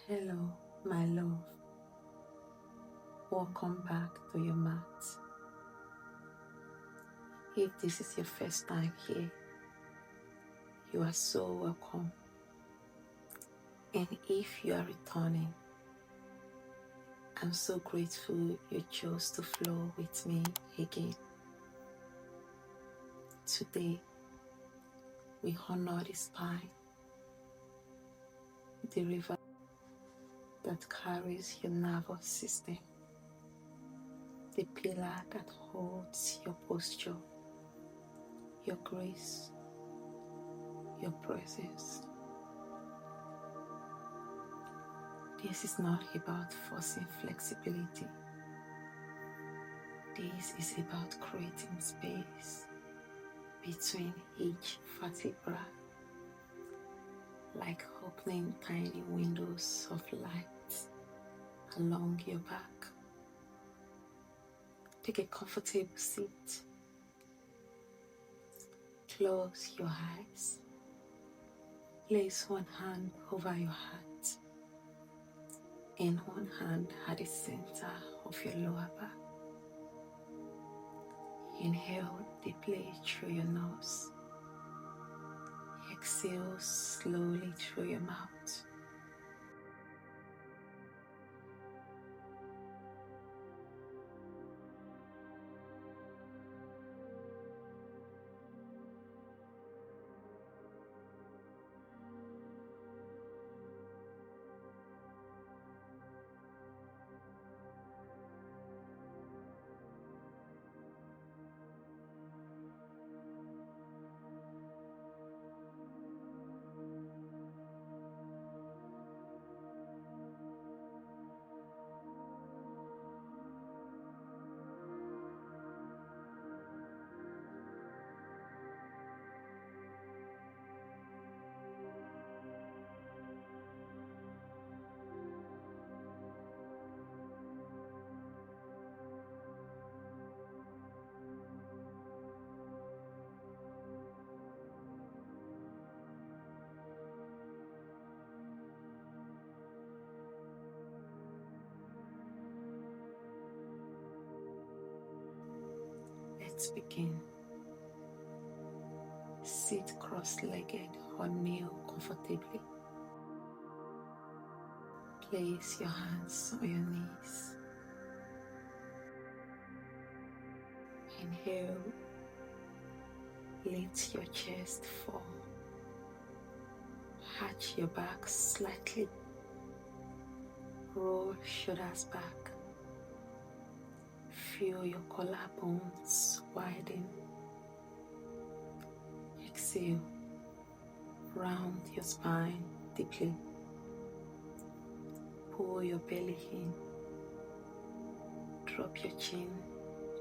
Hello, my love. Welcome back to your mat. If this is your first time here, you are so welcome. And if you are returning, I'm so grateful you chose to flow with me again. Today, we honor the spine, the river that carries your nervous system, the pillar that holds your posture, your grace, your presence. This is not about forcing flexibility. This is about creating space between each vertebra, like opening tiny windows of light along your back. Take a comfortable seat. Close your eyes. Place one hand over your heart and one hand at the center of your lower back. Inhale deeply through your nose. Exhale slowly through your mouth. Let's begin. Sit cross-legged or kneel comfortably. Place your hands on your knees. Inhale, let your chest fall. Arch your back slightly. Roll shoulders back. Feel your collarbones widen. Exhale, round your spine deeply. Pull your belly in. Drop your chin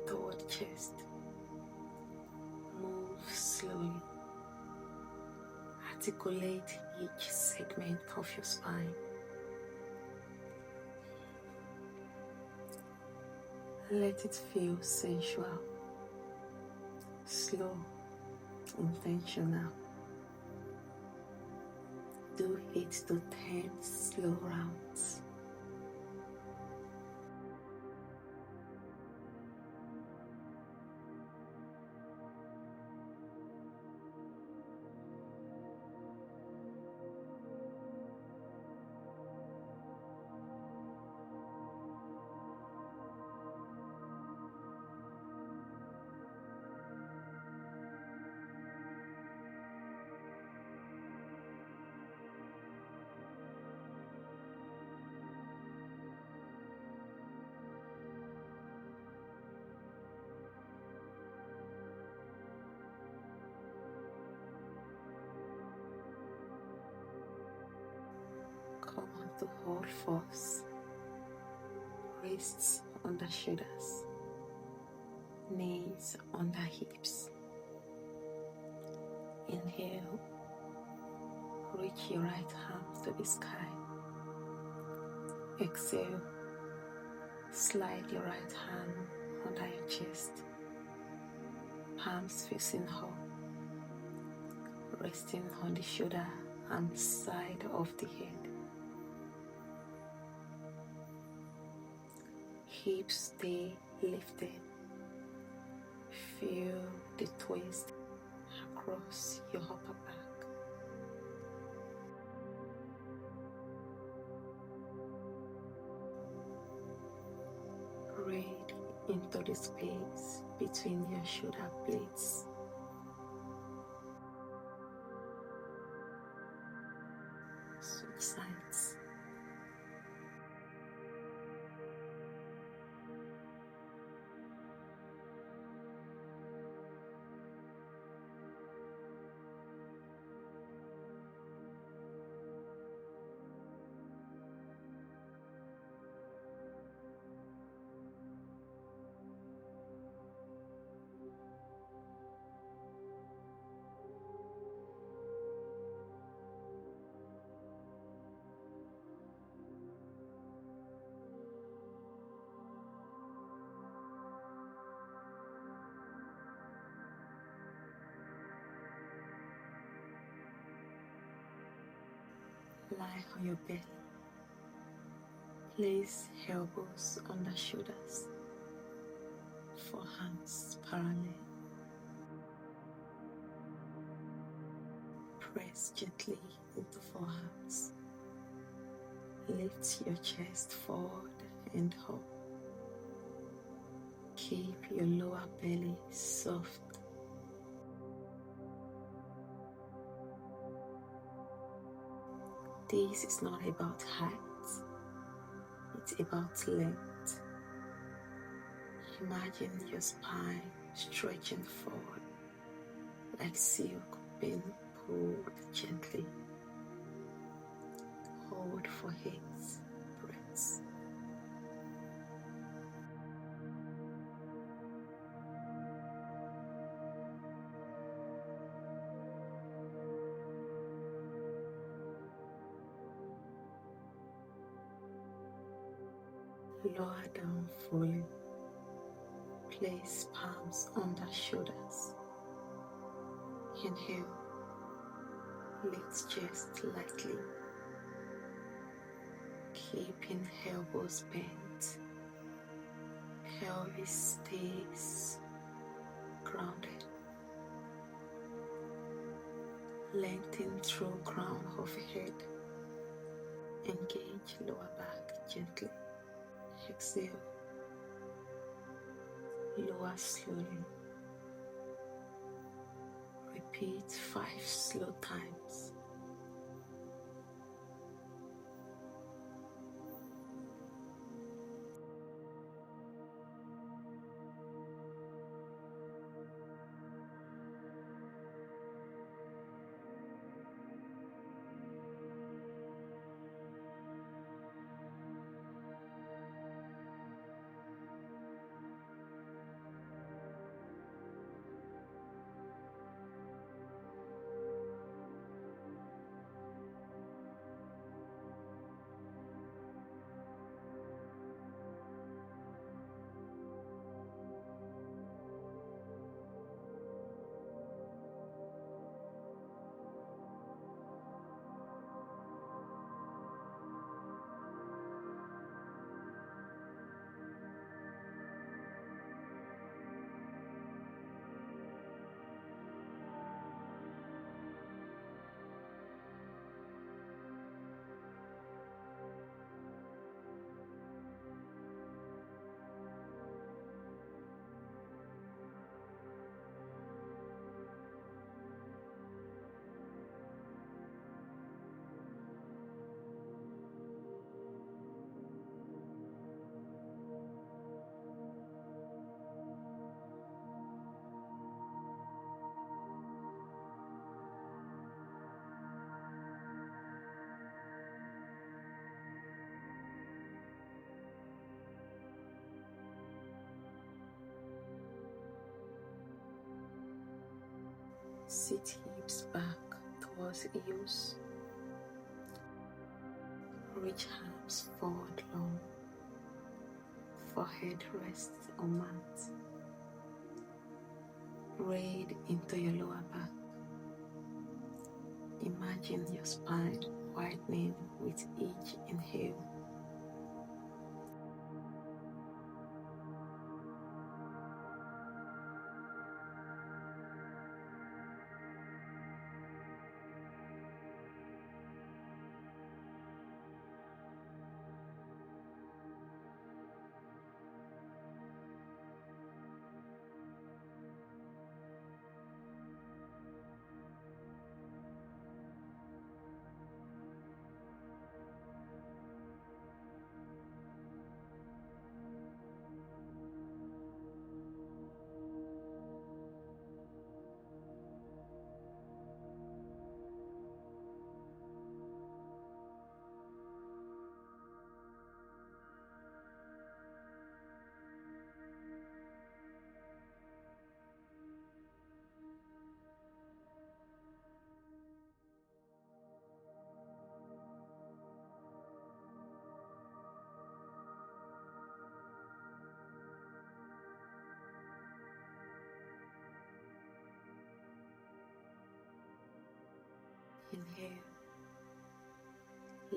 toward chest. Move slowly. Articulate each segment of your spine. Let it feel sensual, slow, intentional. Do 8 to 10 slow rounds. Come on to hold force. Wrists under shoulders. Knees under hips. Inhale. Reach your right hand to the sky. Exhale. Slide your right hand under your chest. Palms facing up. Resting on the shoulder and side of the head. hips stay lifted. Feel the twist across your upper back. Breathe into the space between your shoulder blades. Switch sides. Lie on your belly. Place elbows on the shoulders. Forehands parallel. Press gently into forearms. Lift your chest forward and up. Keep your lower belly soft. This is not about height, it's about length. Imagine your spine stretching forward like silk being pulled gently. Hold for 8 breaths. Lower down fully. Place palms under shoulders. Inhale. Lift chest lightly. Keeping elbows bent. Pelvis stays grounded. Lengthen through crown of head. Engage lower back gently. Exhale. Lower slowly. Repeat 5 slow times. Sit hips back towards heels. Reach arms forward long. Forehead rests on mat. Breathe into your lower back. Imagine your spine widening with each inhale.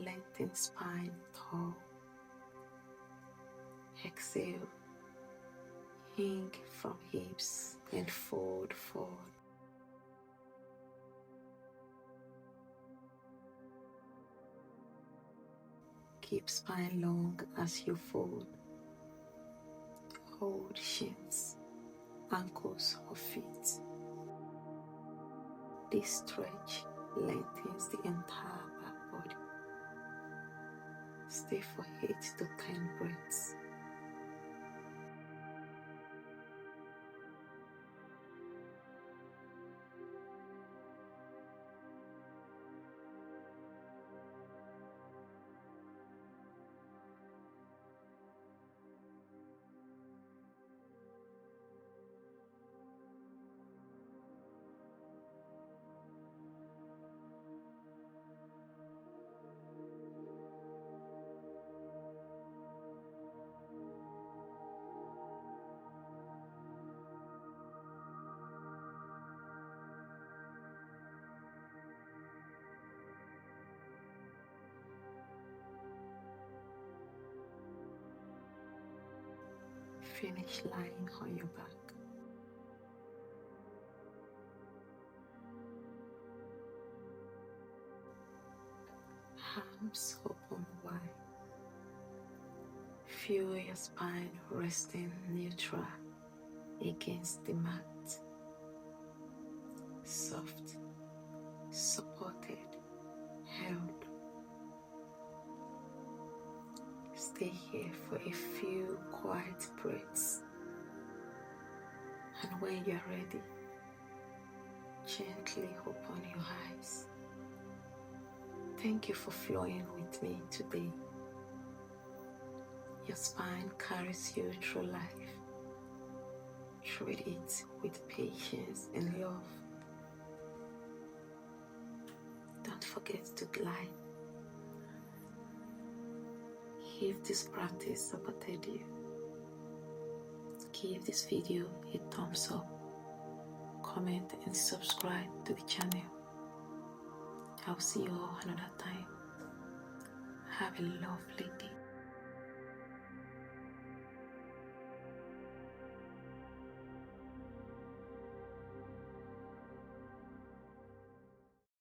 Lengthen spine tall. Exhale. Hang from hips and fold forward. Keep spine long as you fold. Hold shins, ankles or feet. This stretch lengthens the entire back body. Stay for 8 to 10 breaths. Finish lying on your back. Arms open wide. Feel your spine resting neutral against the mat. Soft, supported, held. Stay here for a few quiet breaths. And when you're ready, gently open your eyes. Thank you for flowing with me today. Your spine carries you through life. Treat it with patience and love. Don't forget to glide. If this practice supported you, give this video a thumbs up, comment and subscribe to the channel. I'll see you all another time. Have a lovely day.